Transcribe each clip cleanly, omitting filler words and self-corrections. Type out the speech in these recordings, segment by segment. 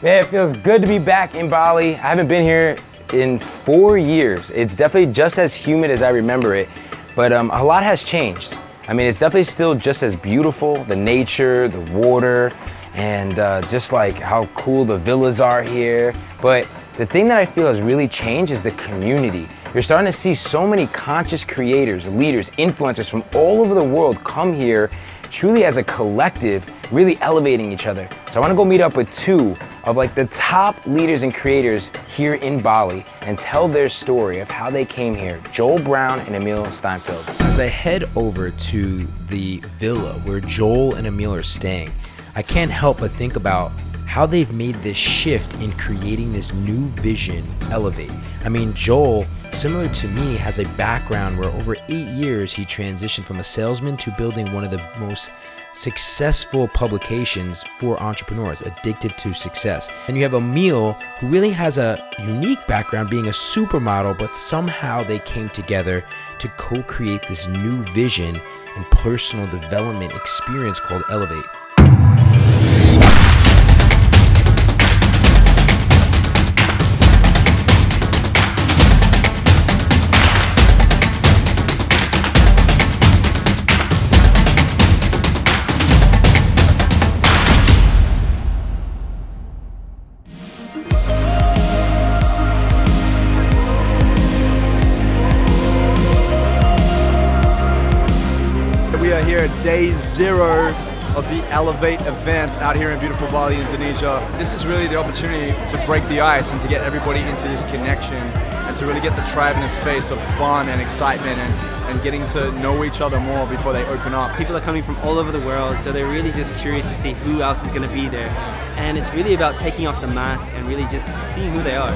Man, it feels good to be back in Bali. I haven't been here in 4 years. It's definitely just as humid as I remember it, but a lot has changed. I mean, it's definitely still just as beautiful, the nature, the water, and just like how cool the villas are here. But the thing that I feel has really changed is the community. You're starting to see so many conscious creators, leaders, influencers from all over the world come here truly as a collective, really elevating each other. So I want to go meet up with two of like the top leaders and creators here in Bali and tell their story of how they came here, Joel Brown and Emile Steenveld. As I head over to the villa where Joel and Emile are staying, I can't help but think about how they've made this shift in creating this new vision, Elevate. I mean, Joel, similar to me, has a background where over 8 years he transitioned from a salesman to building one of the most successful publications for entrepreneurs, Addicted to Success. And you have Emile, who really has a unique background being a supermodel, but somehow they came together to co-create this new vision and personal development experience called Elevate. We are here at day 0 of the Elevate event out here in beautiful Bali, Indonesia. This is really the opportunity to break the ice and to get everybody into this connection and to really get the tribe in a space of fun and excitement and getting to know each other more before they open up. People are coming from all over the world, so they're really just curious to see who else is going to be there. And it's really about taking off the mask and really just seeing who they are.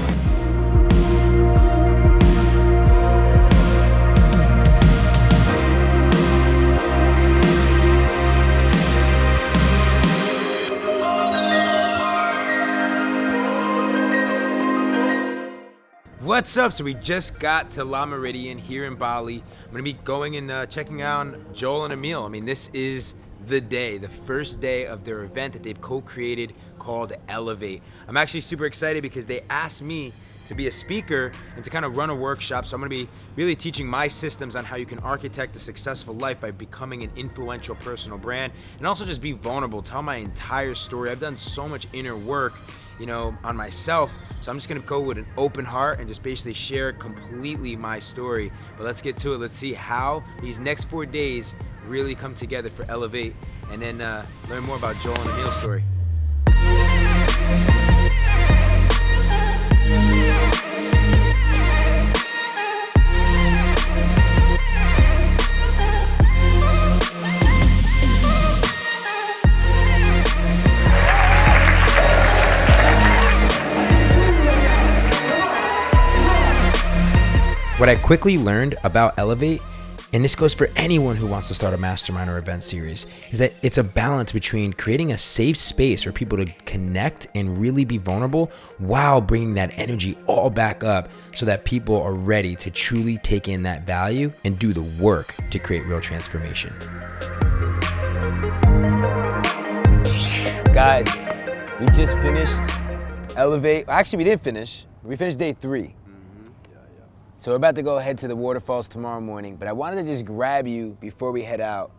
What's up? So we just got to La Meridian here in Bali. I'm gonna be going and checking out Joel and Emile. I mean, this is the day, the first day of their event that they've co-created called Elevate. I'm actually super excited because they asked me to be a speaker and to kind of run a workshop. So I'm gonna be really teaching my systems on how you can architect a successful life by becoming an influential personal brand and also just be vulnerable, tell my entire story. I've done so much inner work, you know, on myself. So I'm just gonna go with an open heart and just basically share completely my story. But let's get to it. Let's see how these next 4 days really come together for Elevate and then learn more about Joel and Emile's story. What I quickly learned about Elevate, and this goes for anyone who wants to start a mastermind or event series, is that it's a balance between creating a safe space for people to connect and really be vulnerable while bringing that energy all back up so that people are ready to truly take in that value and do the work to create real transformation. Guys, we just finished Elevate. Actually, we didn't finish. We finished day 3. So we're about to go head to the waterfalls tomorrow morning, but I wanted to just grab you before we head out.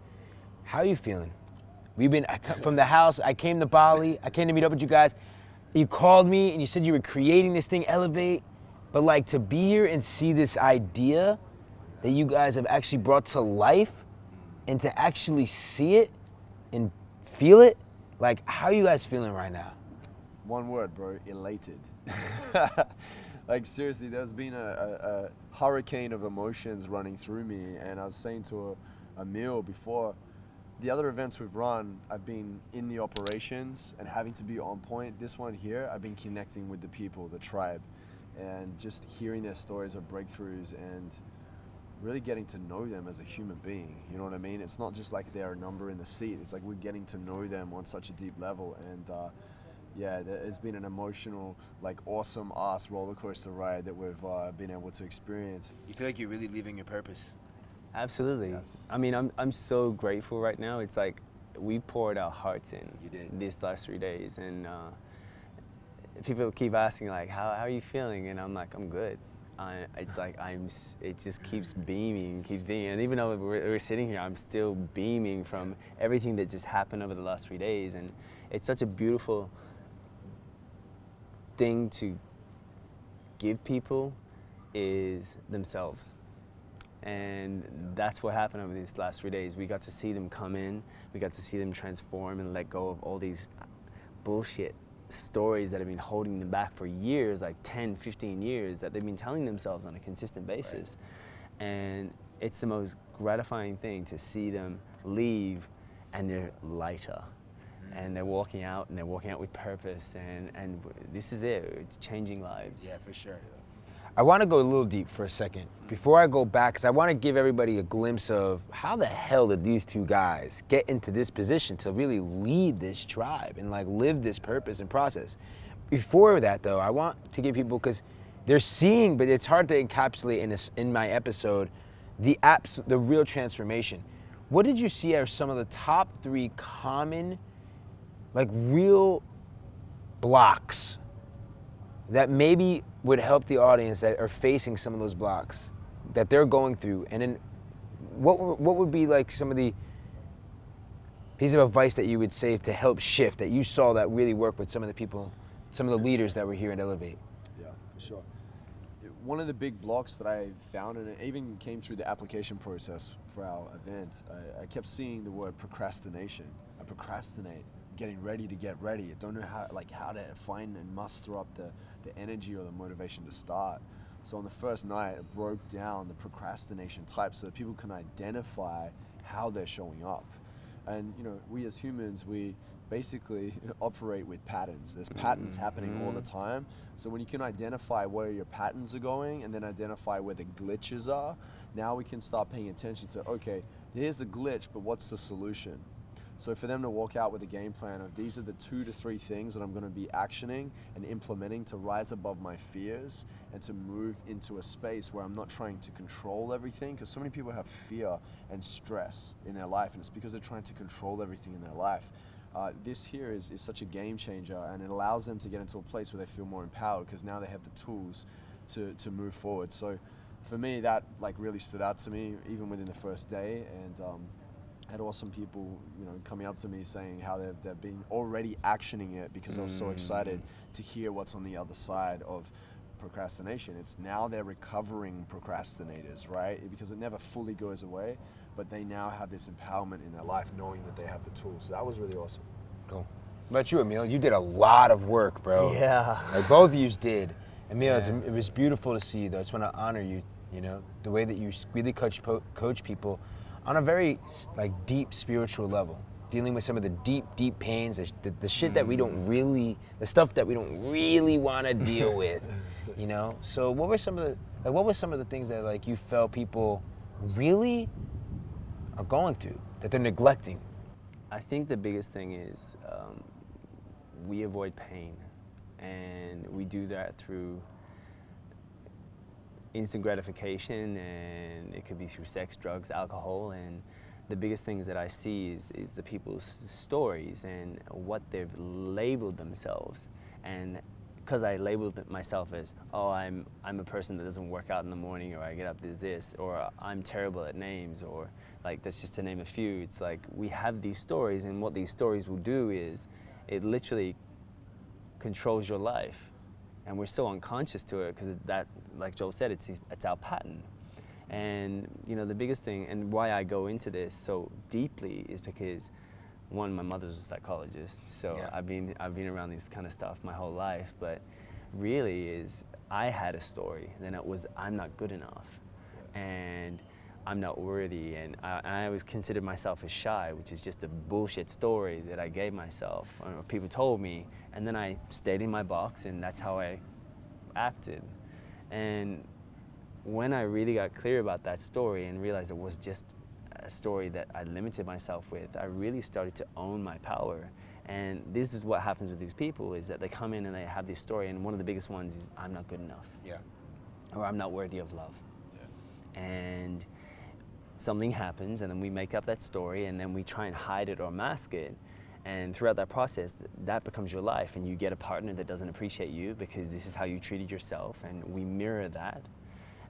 How are you feeling? From the house, I came to Bali, I came to meet up with you guys. You called me and you said you were creating this thing, Elevate, but like to be here and see this idea that you guys have actually brought to life and to actually see it and feel it, like how are you guys feeling right now? One word, bro, elated. Like seriously, there's been a hurricane of emotions running through me, and I was saying to Emile before, the other events we've run, I've been in the operations and having to be on point. This one here, I've been connecting with the people, the tribe, and just hearing their stories of breakthroughs and really getting to know them as a human being. You know what I mean? It's not just like they're a number in the seat. It's like we're getting to know them on such a deep level, and yeah, it's been an emotional, like awesome ass roller coaster ride that we've been able to experience. You feel like you're really living your purpose? Absolutely. Yes. I mean, I'm so grateful right now. It's like we poured our hearts in You did. these last 3 days, and people keep asking like, how are you feeling? And I'm like, I'm good. It's like it just keeps beaming, and even though we're sitting here, I'm still beaming from everything that just happened over the last 3 days, and it's such a beautiful thing to give people is themselves, and that's what happened over these last 3 days. We got to see them come in, we got to see them transform and let go of all these bullshit stories that have been holding them back for years, like 10, 15 years, that they've been telling themselves on a consistent basis. Right. And it's the most gratifying thing to see them leave and they're lighter. And they're walking out with purpose, and this is it. It's changing lives. Yeah, for sure. I want to go a little deep for a second before I go back, because I want to give everybody a glimpse of how the hell did these two guys get into this position to really lead this tribe and like live this purpose and process. Before that, though, I want to give people, because they're seeing, but it's hard to encapsulate in my episode, the real transformation. What did you see are some of the top 3 common, like real blocks that maybe would help the audience that are facing some of those blocks that they're going through? And then what would be like some of the pieces of advice that you would say to help shift, that you saw that really work with some of the people, some of the leaders that were here at Elevate? Yeah, for sure. One of the big blocks that I found, and it even came through the application process for our event, I kept seeing the word procrastination. I procrastinate, getting ready to get ready. I don't know how to find and muster up the energy or the motivation to start. So on the first night, I broke down the procrastination types so that people can identify how they're showing up. And we as humans, we basically operate with patterns. There's patterns happening all the time. So when you can identify where your patterns are going and then identify where the glitches are, now we can start paying attention to, okay, here's a glitch, but what's the solution? So for them to walk out with a game plan of these are the 2 to 3 things that I'm going to be actioning and implementing to rise above my fears and to move into a space where I'm not trying to control everything, because so many people have fear and stress in their life, and it's because they're trying to control everything in their life. This here is such a game changer, and it allows them to get into a place where they feel more empowered because now they have the tools to move forward. So for me, that like really stood out to me even within the first day, and had awesome people, coming up to me saying how they've been already actioning it because I was so excited to hear what's on the other side of procrastination. It's now they're recovering procrastinators, right? Because it never fully goes away, but they now have this empowerment in their life knowing that they have the tools. So that was really awesome. Cool. What about you, Emile? You did a lot of work, bro. Yeah. Like both of you did. Emile, it was beautiful to see you, though. I just want to honor you, the way that you really coach people on a very like deep spiritual level, dealing with some of the deep pains, the shit that we don't really, the stuff that we don't really want to deal with, So what were some of the things that like you felt people really are going through that they're neglecting? I think the biggest thing is we avoid pain, and we do that through instant gratification, and it could be through sex, drugs, alcohol. And the biggest things that I see is the people's stories and what they've labeled themselves. And because I labeled myself as, I'm a person that doesn't work out in the morning, or I get up as this, or I'm terrible at names, or like that's just to name a few. It's like we have these stories, and what these stories will do is it literally controls your life. And we're so unconscious to it because that, like Joel said, it's our pattern. And the biggest thing, and why I go into this so deeply, is because one, my mother's a psychologist, so yeah. I've been around this kind of stuff my whole life. But really, is I had a story. Then it was I'm not good enough, and I'm not worthy, and I always considered myself as shy, which is just a bullshit story that I gave myself, or people told me, and then I stayed in my box, and that's how I acted. And when I really got clear about that story and realized it was just a story that I limited myself with, I really started to own my power. And this is what happens with these people, is that they come in and they have this story, and one of the biggest ones is I'm not good enough. Yeah. Or I'm not worthy of love. Yeah. And something happens, and then we make up that story, and then we try and hide it or mask it. And throughout that process, that becomes your life, and you get a partner that doesn't appreciate you because this is how you treated yourself, and we mirror that,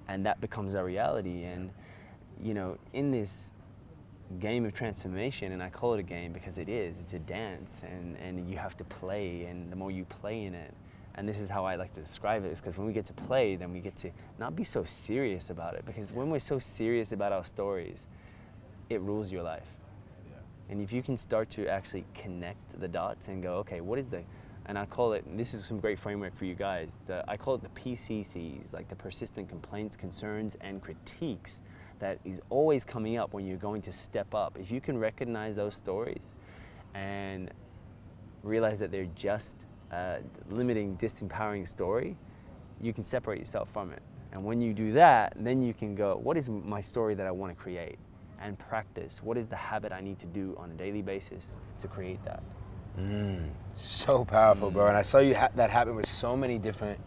and that becomes our reality. And you know, in this game of transformation, and I call it a game because it's a dance, and you have to play, and the more you play in it, and this is how I like to describe it, is because when we get to play, then we get to not be so serious about it, because when we're so serious about our stories, it rules your life. And if you can start to actually connect the dots and go, okay, what is the, and I call it, and this is some great framework for you guys, I call it the PCCs, like the persistent complaints, concerns, and critiques that is always coming up when you're going to step up. If you can recognize those stories and realize that they're just a limiting, disempowering story, you can separate yourself from it. And when you do that, then you can go, what is my story that I want to create? And practice. What is the habit I need to do on a daily basis to create that? So powerful, bro. And I saw you that happen with so many different,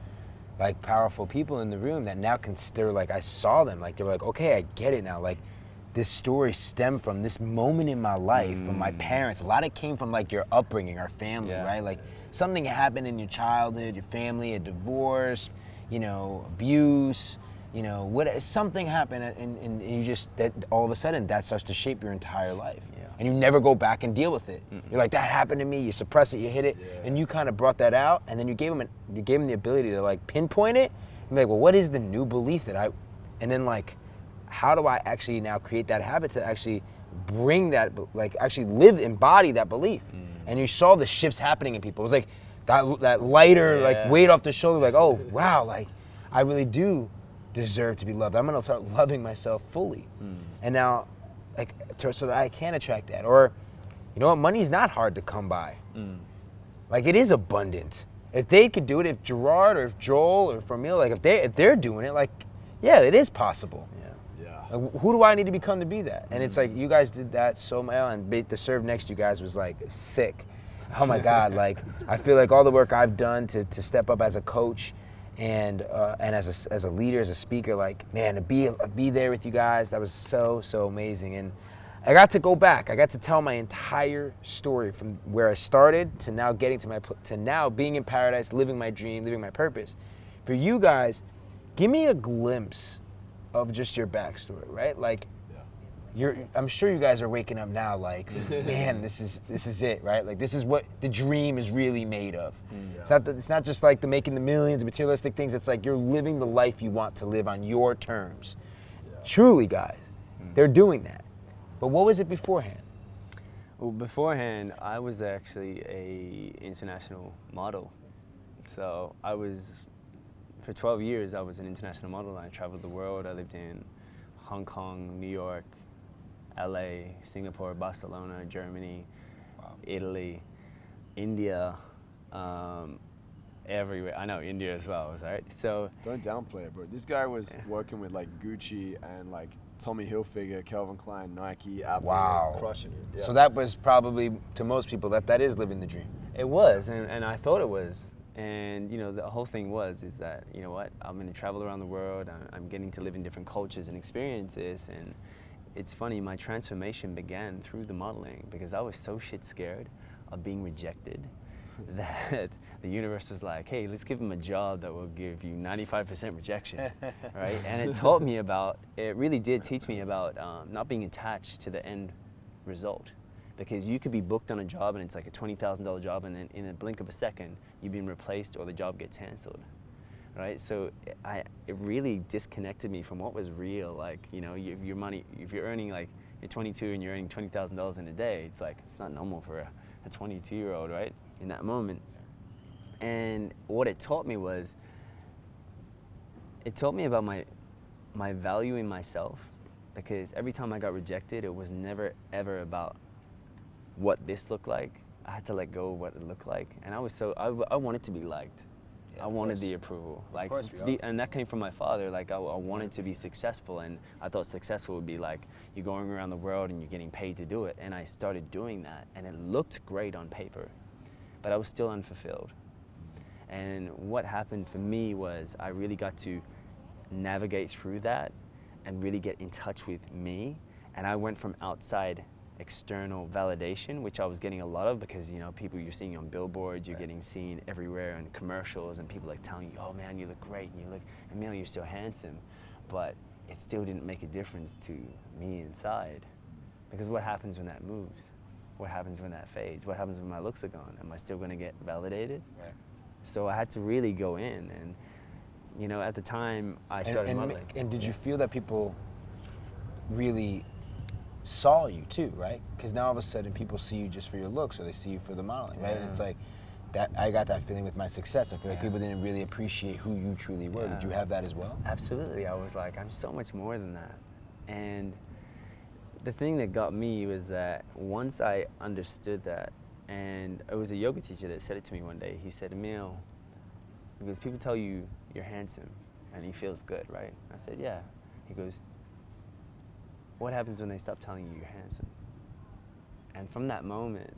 like, powerful people in the room that now can stir, like, I saw them, like, they were like, okay, I get it now. Like, this story stemmed from this moment in my life, from my parents. A lot of it came from, like, your upbringing, our family, right? Like, something happened in your childhood, your family, a divorce, you know, abuse, you know, something happened, and you just, that all of a sudden that starts to shape your entire life. And you never go back and deal with it. You're like, that happened to me, you suppress it, you hit it, and you kind of brought that out, and then you gave them the ability to, like, pinpoint it, and be like, well, what is the new belief that and then, like, how do I actually now create that habit to actually bring that, like, actually embody that belief? And you saw the shifts happening in people. It was like that lighter, like, weight off the shoulder, like, oh, wow, like, I really do deserve to be loved. I'm gonna start loving myself fully. And now, like, so that I can attract that. Or, you know what, money's not hard to come by. Like, it is abundant. If they could do it, if Gerard or if Joel or if Emile, like, if they're doing it, like, yeah, it is possible. Like, who do I need to become to be that? And it's like, you guys did that so well, and to serve next to you guys was, like, sick. Oh my God, like, I feel like all the work I've done to step up as a coach and as a leader, as a speaker, like, man, to be there with you guys, that was so amazing. And I got to go back. I got to tell my entire story from where I started to now getting to now being in paradise, living my dream, living my purpose. For you guys, give me a glimpse of just your backstory, right? Like, I'm sure you guys are waking up now like, man, this is it, right? Like, this is what the dream is really made of. It's not just like the making the millions, the materialistic things. It's like you're living the life you want to live on your terms. Truly, guys, they're doing that. But what was it beforehand? Well, beforehand, I was actually a international model. So for 12 years, I was an international model. I traveled the world. I lived in Hong Kong, New York, LA, Singapore, Barcelona, Germany, Italy, India, everywhere. I know India as well, right? So don't downplay it, bro. This guy was working with, like, Gucci and, like, Tommy Hilfiger, Calvin Klein, Nike, Apple. Wow. Crushing it. So that was probably, to most people, that is living the dream. it was, and I thought it was. And you know, the whole thing is that, you know what, I'm going to travel around the world. I'm getting to live in different cultures and experiences. And it's funny, my transformation began through the modeling, because I was so shit scared of being rejected that the universe was like, hey, let's give him a job that will give you 95% rejection, right? And it really did teach me about not being attached to the end result. Because you could be booked on a job and it's like a $20,000 job, and then in a blink of a second, you've been replaced or the job gets canceled, right? So it really disconnected me from what was real. Like, you know, your money, if you're earning, like, you're 22 and you're earning $20,000 in a day, it's like, it's not normal for a 22-year-old, right? In that moment. And what it taught me was, it taught me about my value in myself, because every time I got rejected, it was never ever about what this looked like. I had to let go of what it looked like, and I wanted to be liked. I wanted the approval, like, and that came from my father. Like, I wanted to be successful, and I thought successful would be like you're going around the world and you're getting paid to do it. And I started doing that, and it looked great on paper, but I was still unfulfilled. And what happened for me was I really got to navigate through that and really get in touch with me. And I went from outside external validation, which I was getting a lot of because, you know, people you're seeing on billboards, you're getting seen everywhere in commercials, and people like telling you, oh man, you look great, and you look, Emilio, you're so handsome. But it still didn't make a difference to me inside. Because what happens when that moves? What happens when that fades? What happens when my looks are gone? Am I still gonna get validated? Right. So I had to really go in, and you know, at the time I started modeling. And did you feel that people really saw you too, right? Because now all of a sudden people see you just for your looks, or they see you for the modeling, right? And it's like that. I got that feeling with my success. I feel like people didn't really appreciate who you truly were. Did you have that as well? Absolutely. I was like, I'm so much more than that. And the thing that got me was that once I understood that, and it was a yoga teacher that said it to me one day. He said, Emile, because people tell you you're handsome and he feels good, right? I said, yeah. He goes, what happens when they stop telling you you're handsome? And from that moment,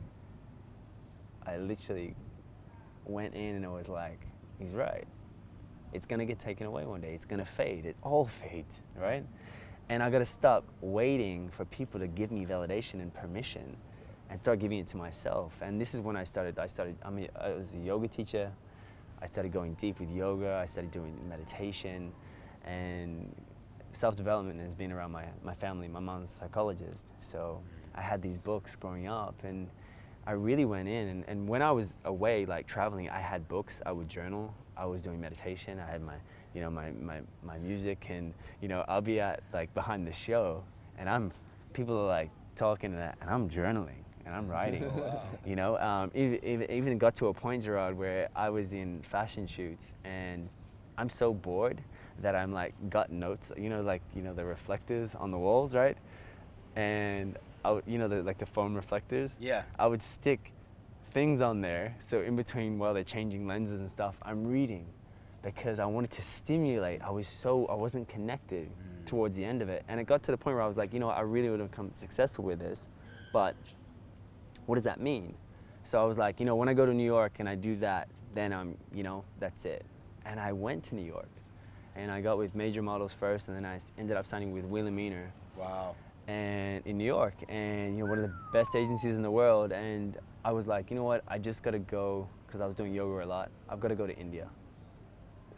I literally went in and I was like, he's right. It's gonna get taken away one day. It's gonna fade. It all fades, right? And I gotta stop waiting for people to give me validation and permission and start giving it to myself. And this is when I was a yoga teacher. I started going deep with yoga. I started doing meditation, and self-development has been around my family. My mom's a psychologist, so I had these books growing up, and I really went in. And when I was away, like traveling, I had books. I would journal. I was doing meditation. I had my music, and I'll be at like behind the show, and people are like talking to that, and I'm journaling and I'm writing. Even got to a point, Gerard, where I was in fashion shoots, and I'm so bored that I'm like got notes, the reflectors on the walls, right? And the phone reflectors. Yeah. I would stick things on there, so in between while they're changing lenses and stuff, I'm reading, because I wanted to stimulate. I wasn't connected towards the end of it, and it got to the point where I was like, I really would have become successful with this, but what does that mean? So I was like, when I go to New York and I do that, then I'm, that's it. And I went to New York, and I got with major models first, and then I ended up signing with Wilhelmina. Wow. And in New York, and one of the best agencies in the world. And I was like, you know what? I just gotta go, because I was doing yoga a lot. I've got to go to India.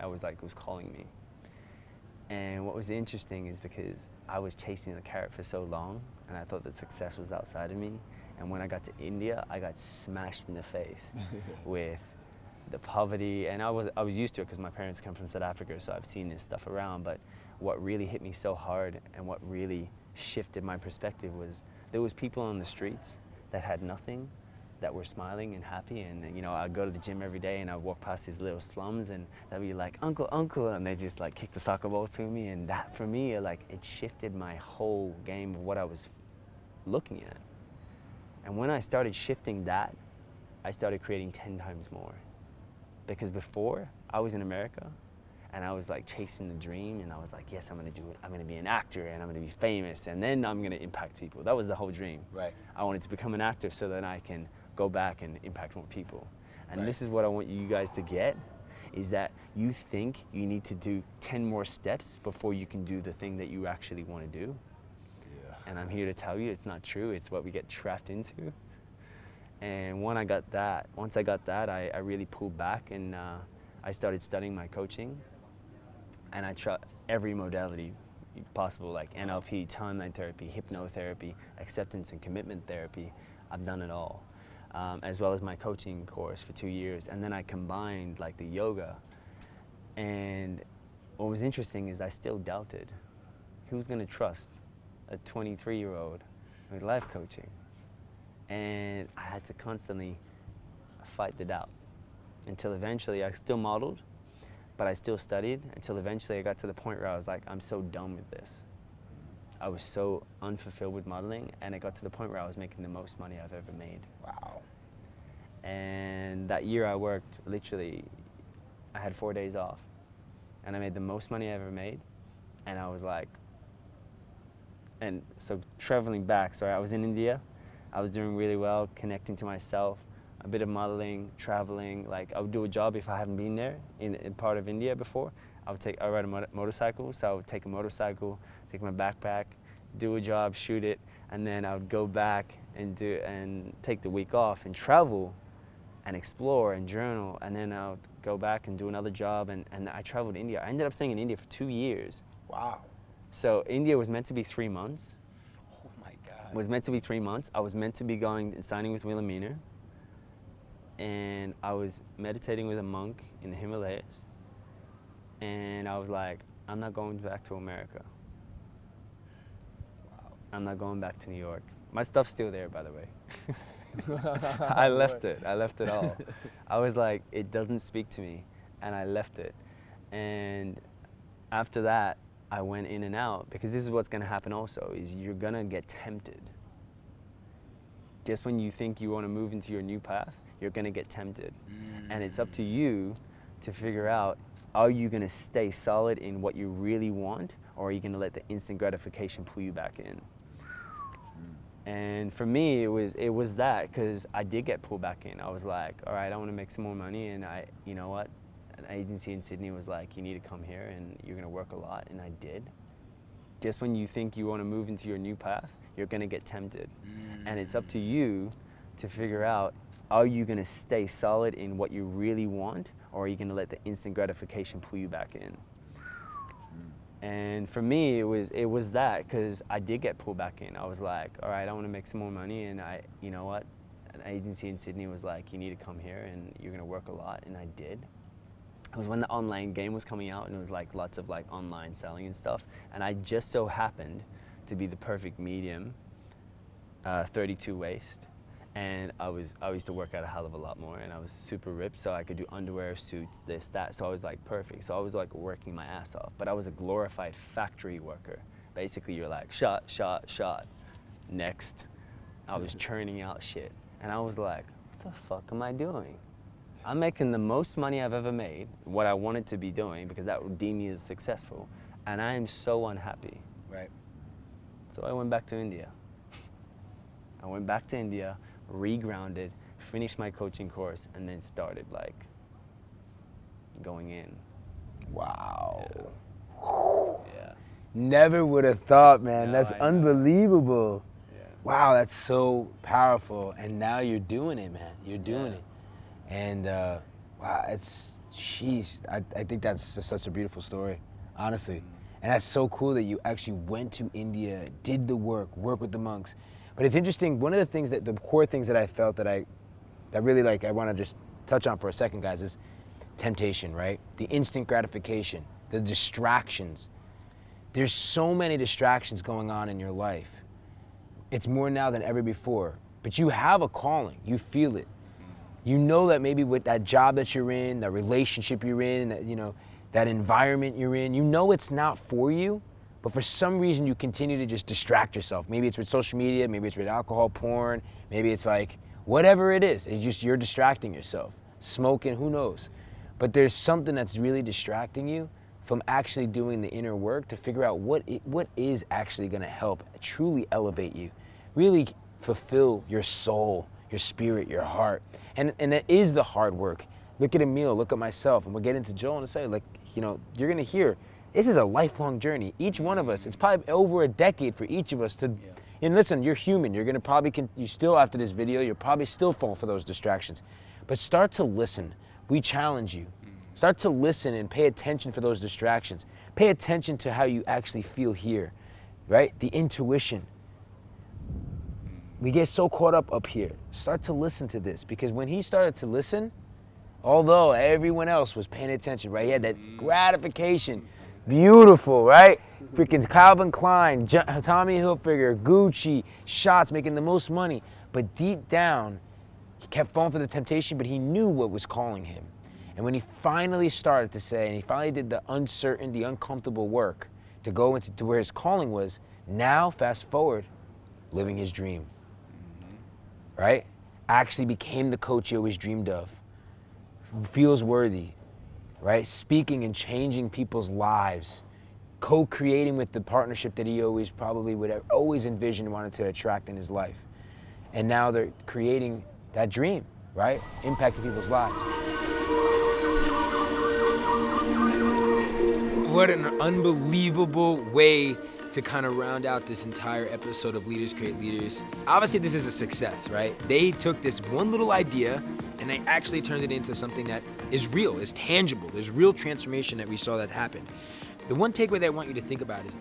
I was like, it was calling me. And what was interesting is because I was chasing the carrot for so long, and I thought that success was outside of me. And when I got to India, I got smashed in the face with the poverty, and I was used to it because my parents come from South Africa, so I've seen this stuff around. But what really hit me so hard, and what really shifted my perspective, was there was people on the streets that had nothing, that were smiling and happy. And I'd go to the gym every day, and I'd walk past these little slums, and they'd be like, uncle, uncle, and they just like kick the soccer ball to me. And that for me, it shifted my whole game of what I was looking at. And when I started shifting that, I started creating 10 times more. Because before, I was in America, and I was like chasing the dream, and I was like, yes, I'm gonna do it. I'm gonna be an actor, and I'm gonna be famous, and then I'm gonna impact people. That was the whole dream. Right. I wanted to become an actor so that I can go back and impact more people. And this is what I want you guys to get, is that you think you need to do 10 more steps before you can do the thing that you actually want to do. And I'm here to tell you it's not true. It's what we get trapped into. And once I got that, I really pulled back, and I started studying my coaching. And I tried every modality possible, like NLP, timeline therapy, hypnotherapy, acceptance and commitment therapy. I've done it all, as well as my coaching course for 2 years. And then I combined like the yoga. And what was interesting is I still doubted. Who's gonna trust a 23-year-old with life coaching? And I had to constantly fight the doubt until eventually I still modeled, but I still studied, until eventually I got to the point where I was like, I'm so done with this. I was so unfulfilled with modeling, and it got to the point where I was making the most money I've ever made. Wow. And that year I worked, literally, I had 4 days off, and I made the most money I ever made, and I was like, and so traveling back, so I was in India, I was doing really well, connecting to myself, a bit of modeling, traveling. Like I would do a job if I haven't been there in part of India before. I ride a motorcycle, so I would take a motorcycle, take my backpack, do a job, shoot it. and then I would go back and take the week off and travel and explore and journal, and then I would go back and do another job, and I traveled to India. I ended up staying in India for 2 years. Wow. So India was meant to be 3 months. Oh my God. It was meant to be 3 months. I was meant to be going and signing with Wilhelmina, and I was meditating with a monk in the Himalayas, and I was like, I'm not going back to America. Wow. I'm not going back to New York. My stuff's still there, by the way. I left it. I left it all. I was like, it doesn't speak to me, and I left it. And after that, I went in and out, because this is what's going to happen also, is you're going to get tempted. Just when you think you want to move into your new path, you're going to get tempted. And it's up to you to figure out, are you going to stay solid in what you really want, or are you going to let the instant gratification pull you back in? And for me, it was that, because I did get pulled back in. I was like, all right, I want to make some more money, and you know what? An agency in Sydney was like, you need to come here and you're going to work a lot, and I did. Just when you think you want to move into your new path, you're going to get tempted. And it's up to you to figure out, are you going to stay solid in what you really want, or are you going to let the instant gratification pull you back in? And for me, it was that, because I did get pulled back in. I was like, all right, I want to make some more money, and you know what? An agency in Sydney was like, you need to come here and you're going to work a lot, and I did. It was when the online game was coming out, and it was like lots of like online selling and stuff, and I just so happened to be the perfect medium, 32 waist, and I used to work out a hell of a lot more, and I was super ripped, so I could do underwear, suits, this, that, so I was like perfect. So I was like working my ass off, but I was a glorified factory worker. Basically, you're like shot, shot, shot, next. I was churning out shit, and I was like, what the fuck am I doing? I'm making the most money I've ever made, what I wanted to be doing, because that would deem me as successful, and I am so unhappy. Right. So I went back to India. I went back to India, regrounded, finished my coaching course, and then started like going in. Wow. Yeah. Never would have thought, man. No, That's I know. unbelievable. Yeah. Wow, that's so powerful. And now you're doing it, man. You're doing Yeah. it. And wow, sheesh. I think that's just such a beautiful story, honestly. And that's so cool that you actually went to India, did the work with the monks. But it's interesting, one of the things the core things that I felt that really like, I want to just touch on for a second, guys, is temptation, right? The instant gratification, the distractions. There's so many distractions going on in your life. It's more now than ever before. But you have a calling, you feel it. You know that maybe with that job that you're in, that relationship you're in, that, you know, that environment you're in, you know it's not for you, but for some reason you continue to just distract yourself. Maybe it's with social media, maybe it's with alcohol, porn, maybe it's like, whatever it is, it's just you're distracting yourself. Smoking, who knows? But there's something that's really distracting you from actually doing the inner work to figure out what is actually gonna help truly elevate you, really fulfill your soul, your spirit, your heart. And it is the hard work. Look at Emile, look at myself, and we'll get into Joel in a second. Like, you know, you're gonna hear, this is a lifelong journey. Each one of us, it's probably over a decade for each of us to, and listen, you're human. You're gonna probably, you still after this video, you'll probably still fall for those distractions. But start to listen. We challenge you. Start to listen and pay attention for those distractions. Pay attention to how you actually feel here, right? The intuition. We get so caught up here. Start to listen to this, because when he started to listen, although everyone else was paying attention, right? He had that gratification. Beautiful, right? Freaking Calvin Klein, Tommy Hilfiger, Gucci, shots, making the most money. But deep down, he kept falling for the temptation, but he knew what was calling him. And when he finally started to say, and he finally did the uncertain, the uncomfortable work to go into to where his calling was, now fast forward, living his dream, right? Actually became the coach he always dreamed of. Feels worthy, right? Speaking and changing people's lives, co-creating with the partnership that he always probably would have always envisioned, wanted to attract in his life. And now they're creating that dream, right? Impacting people's lives. what an unbelievable way to kind of round out this entire episode of Leaders Create Leaders. Obviously, this is a success, right? They took this one little idea and they actually turned it into something that is real, is tangible. There's real transformation that we saw that happen. The one takeaway that I want you to think about is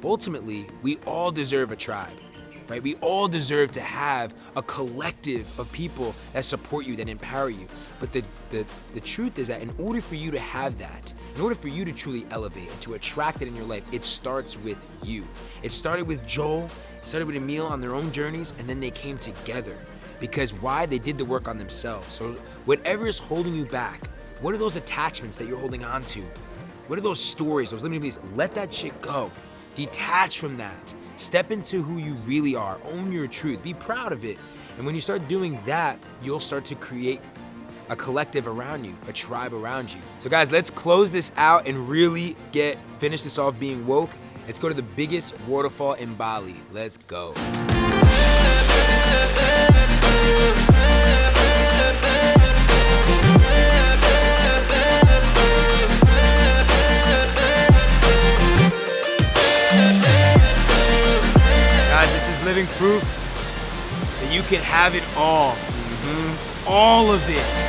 ultimately, we all deserve a tribe, right? We all deserve to have a collective of people that support you, that empower you. But the truth is that in order for you to have that, in order for you to truly elevate and to attract it in your life, it starts with you. It started with Joel, it started with Emile on their own journeys, and then they came together. Because why? They did the work on themselves. So whatever is holding you back, what are those attachments that you're holding on to? What are those stories, those limiting beliefs? Let that shit go. Detach from that. Step into who you really are. Own your truth. Be proud of it. And when you start doing that, you'll start to create a collective around you, a tribe around you. So guys, let's close this out and really finish this off being woke. Let's go to the biggest waterfall in Bali. Let's go. Guys, this is living proof that you can have it all. All of it.